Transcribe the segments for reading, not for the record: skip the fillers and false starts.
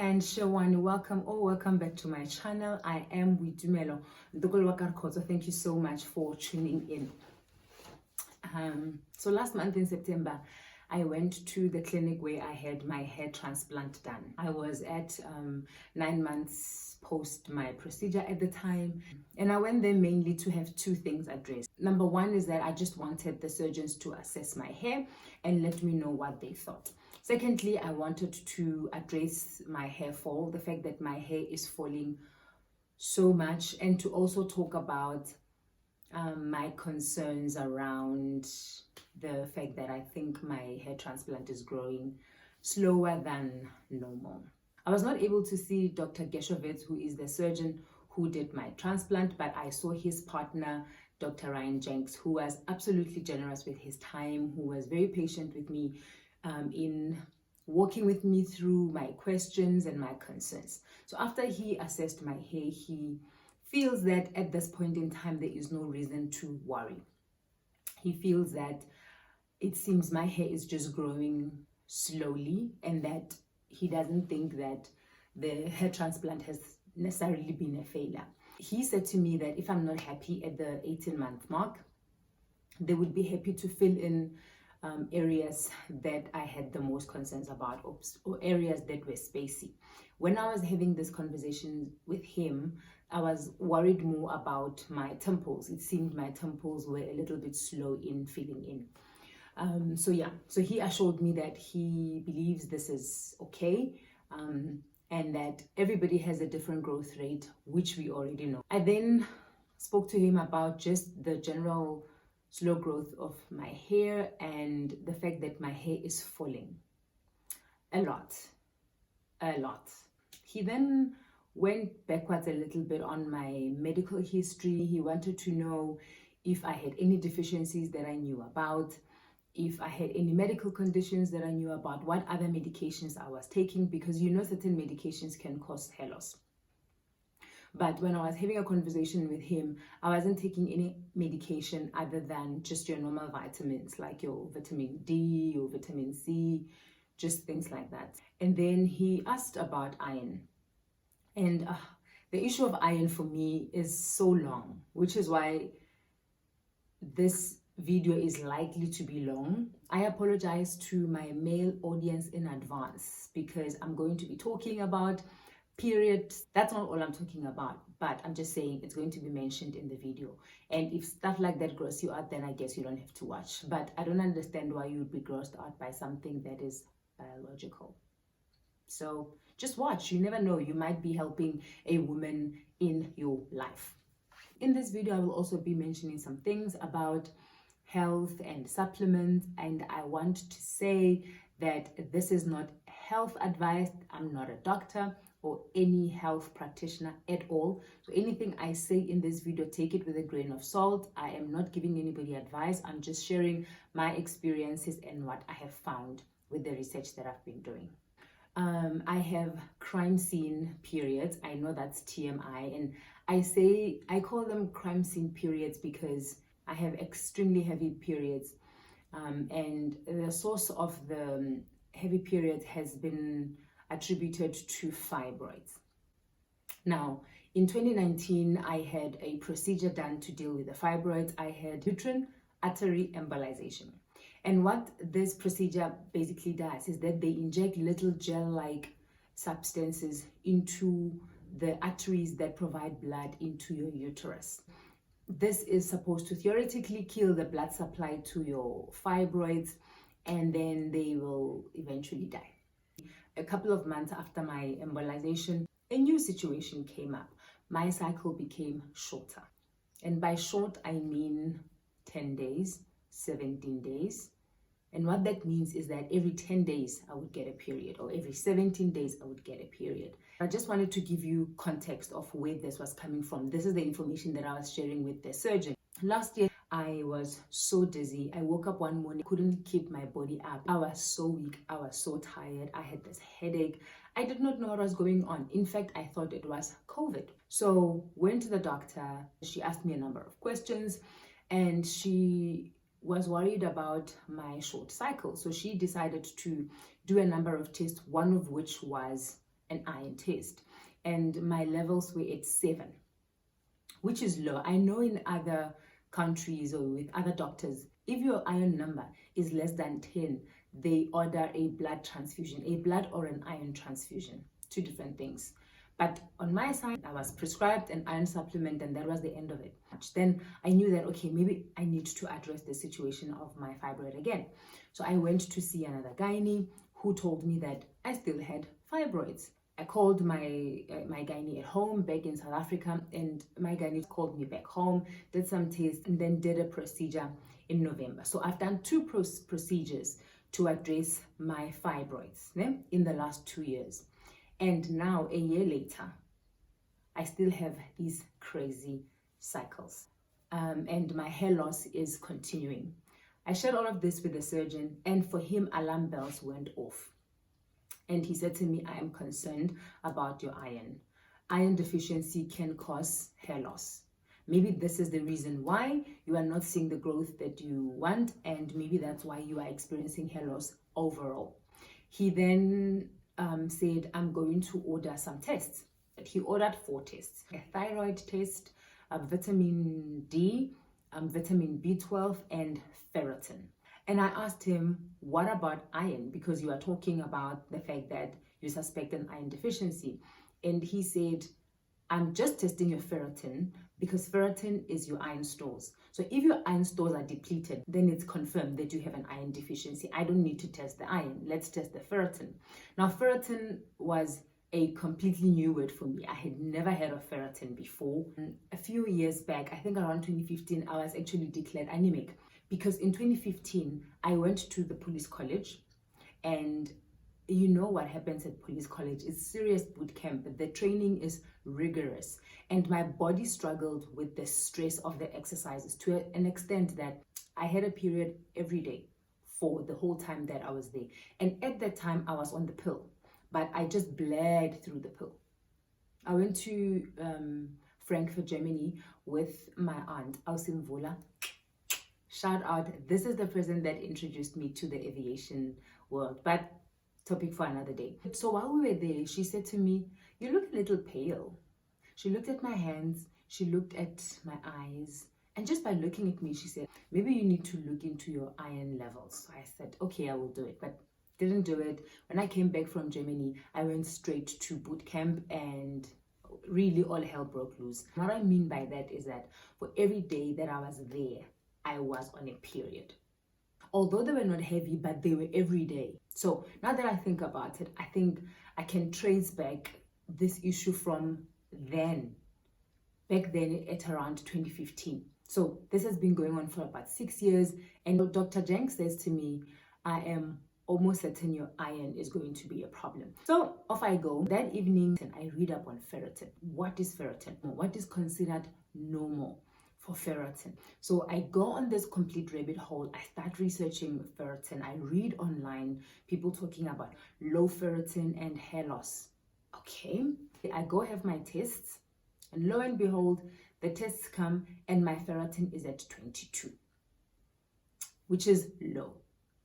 and Shawani, welcome back to my channel. I am Widumelo. Thank you so much for tuning in. So last month in September, I went to the clinic where I had my hair transplant done. I was at 9 months post my procedure at the time, and I went there mainly to have two things addressed. Number one is that I just wanted the surgeons to assess my hair and let me know what they thought. Secondly, I wanted to address my hair fall, the fact that my hair is falling so much, and to also talk about my concerns around the fact that I think my hair transplant is growing slower than normal. I was not able to see Dr. Geshovitz, who is the surgeon who did my transplant, but I saw his partner, Dr. Ryan Jenks, who was absolutely generous with his time, who was very patient with me in walking with me through my questions and my concerns. So after he assessed my hair, he feels that at this point in time, there is no reason to worry. He feels that it seems my hair is just growing slowly and that he doesn't think that the hair transplant has necessarily been a failure. He said to me that if I'm not happy at the 18-month mark, they would be happy to fill in areas that I had the most concerns about, or areas that were spacey. When I was having this conversation with him, I was worried more about my temples. It seemed my temples were a little bit slow in filling in. So he assured me that he believes this is okay, and that everybody has a different growth rate, which we already know. I then spoke to him about just the general slow growth of my hair and the fact that my hair is falling a lot. He then went backwards a little bit on my medical history. He wanted to know if I had any deficiencies that I knew about, if I had any medical conditions that I knew about, what other medications I was taking, because you know certain medications can cause hair loss. But when I was having a conversation with him, I wasn't taking any medication other than just your normal vitamins, like your vitamin D, your vitamin C, just things like that. And then he asked about iron. And the issue of iron for me is so long, which is why this video is likely to be long. I apologize to my male audience in advance because I'm going to be talking about periods. That's not all I'm talking about, but I'm just saying it's going to be mentioned in the video. And if stuff like that grosses you out, then I guess you don't have to watch. But I don't understand why you would be grossed out by something that is biological. So just watch. You never know. You might be helping a woman in your life. In this video, I will also be mentioning some things about health and supplements. And I want to say that this is not health advice. I'm not a doctor or any health practitioner at all. So anything I say in this video, take it with a grain of salt. I am not giving anybody advice. I'm just sharing my experiences and what I have found with the research that I've been doing. I have crime scene periods. I know that's TMI, and I call them crime scene periods because I have extremely heavy periods, and the source of the heavy periods has been attributed to fibroids. Now, in 2019, I had a procedure done to deal with the fibroids. I had uterine artery embolization. And what this procedure basically does is that they inject little gel-like substances into the arteries that provide blood into your uterus. This is supposed to theoretically kill the blood supply to your fibroids, and then they will eventually die. A couple of months after my embolization, a new situation came up. My cycle became shorter. And by short, I mean 10 days, 17 days. And what that means is that every 10 days, I would get a period, or every 17 days, I would get a period. I just wanted to give you context of where this was coming from. This is the information that I was sharing with the surgeon. Last year, I was so dizzy. I woke up one morning, couldn't keep my body up. I was so weak. I was so tired. I had this headache. I did not know what was going on. In fact, I thought it was COVID. So went to the doctor. She asked me a number of questions, and she was worried about my short cycle. So she decided to do a number of tests, one of which was an iron test, and my levels were at 7, which is low. I know in other countries or with other doctors, if your iron number is less than 10, they order a blood transfusion, a blood or an iron transfusion, 2 different things. But on my side, I was prescribed an iron supplement and that was the end of it. Then I knew that, okay, maybe I need to address the situation of my fibroid again. So I went to see another gynae who told me that I still had fibroids. I called my gynae at home back in South Africa, and my gynae called me back home, did some tests, and then did a procedure in November. So I've done 2 procedures to address my fibroids in the last 2 years. And now, a year later, I still have these crazy cycles. And my hair loss is continuing. I shared all of this with the surgeon, and for him, alarm bells went off. And he said to me, I am concerned about your iron. Iron deficiency can cause hair loss. Maybe this is the reason why you are not seeing the growth that you want, and maybe that's why you are experiencing hair loss overall. He then said, I'm going to order some tests. He ordered 4 tests: a thyroid test, a vitamin D, vitamin B12, and ferritin. And I asked him, what about iron? Because you are talking about the fact that you suspect an iron deficiency. And he said, I'm just testing your ferritin because ferritin is your iron stores. So if your iron stores are depleted, then it's confirmed that you have an iron deficiency. I don't need to test the iron. Let's test the ferritin. Now, ferritin was a completely new word for me. I had never heard of ferritin before. A few years back, I think around 2015, I was actually declared anemic. Because in 2015, I went to the police college, and you know what happens at police college. It's serious boot camp. The training is rigorous, and my body struggled with the stress of the exercises to an extent that I had a period every day for the whole time that I was there. And at that time, I was on the pill, but I just bled through the pill. I went to Frankfurt, Germany with my aunt, Ausimvula. Shout out, this is the person that introduced me to the aviation world, but topic for another day. So while we were there, she said to me, you look a little pale. She looked at my hands, she looked at my eyes, and just by looking at me, she said, maybe you need to look into your iron levels. So I said, okay, I will do it, but didn't do it. When I came back from Germany, I went straight to boot camp, and really all hell broke loose. What I mean by that is that for every day that I was there, I was on a period. Although they were not heavy, but they were every day. So now that I think about it, I think I can trace back this issue from back then at around 2015. So this has been going on for about 6 years. And Dr. Jenks says to me, I am almost certain your iron is going to be a problem. So off I go. That evening, I read up on ferritin. What is ferritin? What is considered normal for ferritin? So I go on this complete rabbit hole. I start researching ferritin. I read online people talking about low ferritin and hair loss. Okay, I go have my tests, and lo and behold, the tests come and my ferritin is at 22, which is low.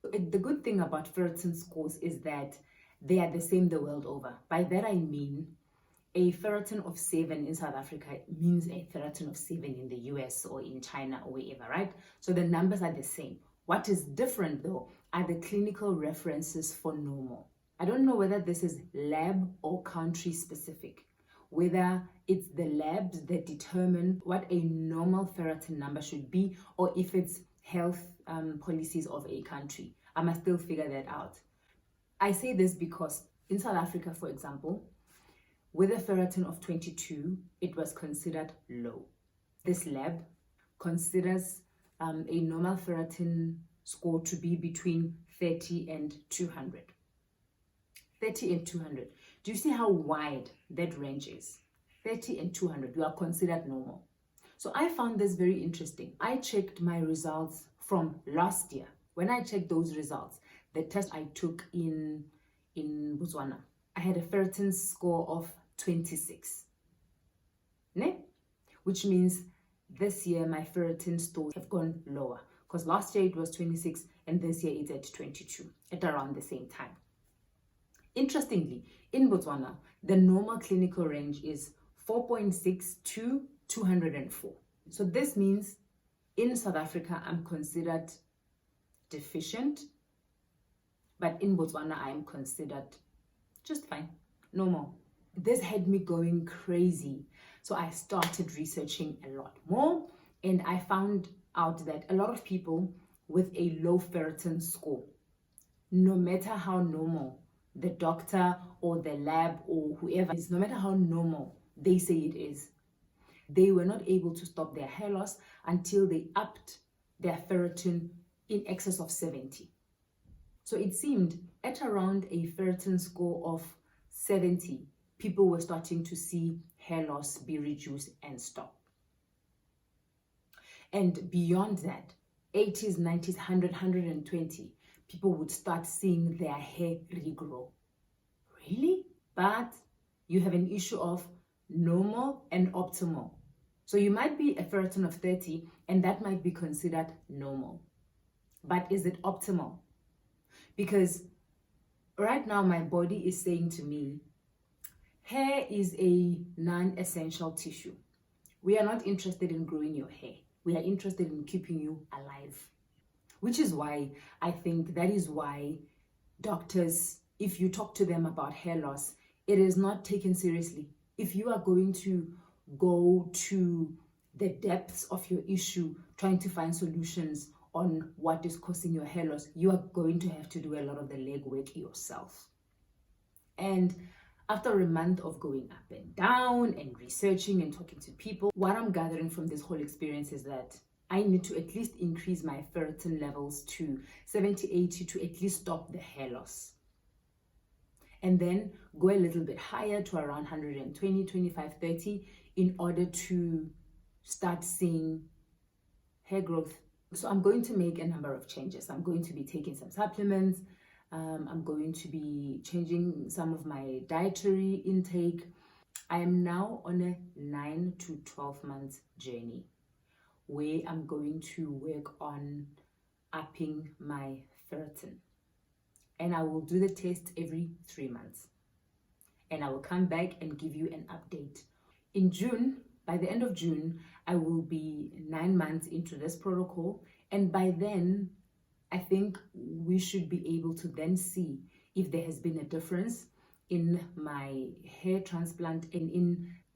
The good thing about ferritin scores is that they are the same the world over. By that I mean a ferritin of 7 in South Africa means a ferritin of 7 in the US or in China or wherever, right? So the numbers are the same. What is different though are the clinical references for normal. I don't know whether this is lab or country specific, whether it's the labs that determine what a normal ferritin number should be, or if it's health policies of a country. I must still figure that out. I say this because in South Africa, for example, with a ferritin of 22, it was considered low. This lab considers a normal ferritin score to be between 30 and 200. 30 and 200. Do you see how wide that range is? 30 and 200, you are considered normal. So I found this very interesting. I checked my results from last year. When I checked those results, the test I took in Botswana, I had a ferritin score of 26. Which means this year my ferritin stores have gone lower, because last year it was 26 and this year it's at 22 at around the same time. Interestingly, in Botswana, the normal clinical range is 4.6 to 204. So this means in South Africa, I'm considered deficient, but in Botswana, I am considered just fine, normal. This had me going crazy. So I started researching a lot more, and I found out that a lot of people with a low ferritin score, no matter how normal the doctor or the lab or whoever is, no matter how normal they say it is, they were not able to stop their hair loss until they upped their ferritin in excess of 70. So it seemed at around a ferritin score of 70, people were starting to see hair loss be reduced and stop. And beyond that, 80s, 90s, 100, 120, people would start seeing their hair regrow. Really? But you have an issue of normal and optimal. So you might be a ferritin of 30 and that might be considered normal. But is it optimal? Because right now my body is saying to me, hair is a non-essential tissue. We are not interested in growing your hair. We are interested in keeping you alive. Which is why I think that is why doctors, if you talk to them about hair loss, it is not taken seriously. If you are going to go to the depths of your issue, trying to find solutions on what is causing your hair loss, you are going to have to do a lot of the legwork yourself. And after a month of going up and down and researching and talking to people, what I'm gathering from this whole experience is that I need to at least increase my ferritin levels to 70, 80 to at least stop the hair loss. And then go a little bit higher to around 120, 25, 30 in order to start seeing hair growth. So I'm going to make a number of changes. I'm going to be taking some supplements. I'm going to be changing some of my dietary intake. I am now on a 9 to 12 months journey where I'm going to work on upping my ferritin. And I will do the test every 3 months. And I will come back and give you an update. In June, by the end of June, I will be 9 months into this protocol. And by then, I think we should be able to then see if there has been a difference in my hair transplant and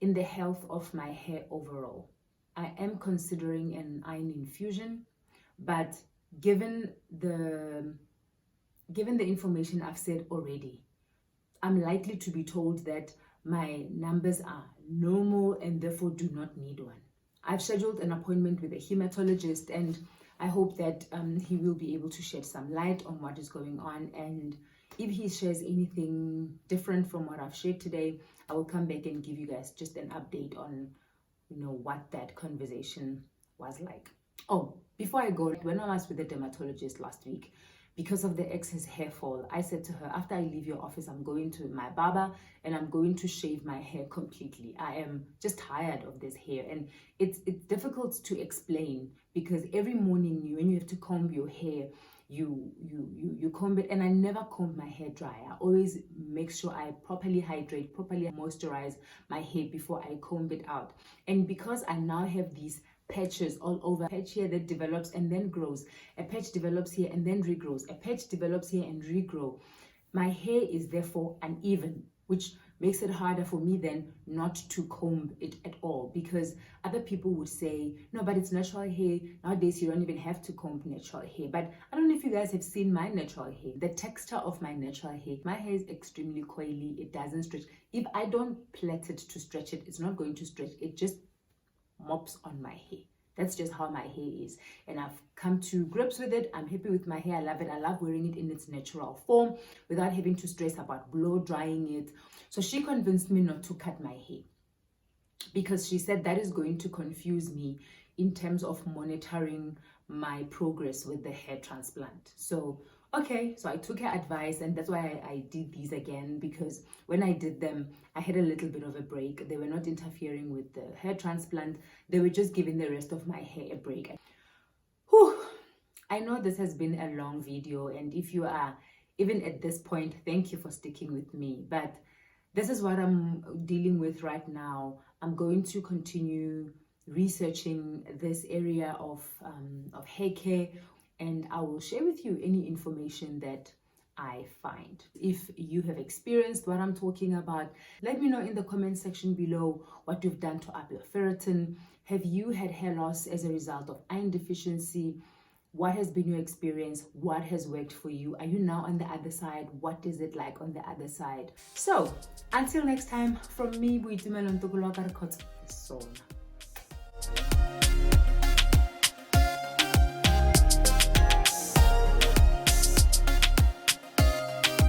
in the health of my hair overall. I am considering an iron infusion, but given the information I've said already, I'm likely to be told that my numbers are normal and therefore do not need one. I've scheduled an appointment with a hematologist and I hope that he will be able to shed some light on what is going on, and if he shares anything different from what I've shared today, I will come back and give you guys just an update on, what that conversation was like. Oh, before I go, when I was with the dermatologist last week, because of the excess hair fall, I said to her, after I leave your office, I'm going to my barber and I'm going to shave my hair completely. I am just tired of this hair. And it's difficult to explain because every morning when you have to comb your hair, you comb it, and I never comb my hair dry. I always make sure I properly hydrate, properly moisturize my hair before I comb it out. And because I now have these patches all over, a patch here that develops and then grows, a patch develops here and then regrows, a patch develops here and regrow, my hair is therefore uneven, which makes it harder for me then not to comb it at all, because other people would say, no, but it's natural hair. Nowadays you don't even have to comb natural hair. But I don't know if you guys have seen my natural hair, the texture of my natural hair. My hair is extremely coily. It doesn't stretch. If I don't plait it to stretch it, it's not going to stretch. It just mops on my hair. That's just how my hair is, and I've come to grips with it. I'm happy with my hair. I love it. I love wearing it in its natural form without having to stress about blow drying it. So she convinced me not to cut my hair because she said that is going to confuse me in terms of monitoring my progress with the hair transplant. So okay, so I took her advice, and that's why I did these again, because when I did them, I had a little bit of a break. They were not interfering with the hair transplant. They were just giving the rest of my hair a break. Whew. I know this has been a long video, and if you are even at this point, thank you for sticking with me. But this is what I'm dealing with right now. I'm going to continue researching this area of hair care, and I will share with you any information that I find. If you have experienced what I'm talking about, let me know in the comment section below what you've done to up your ferritin. Have you had hair loss as a result of iron deficiency? What has been your experience? What has worked for you? Are you now on the other side? What is it like on the other side? So until next time, from me, Buitumelo Ntokolo,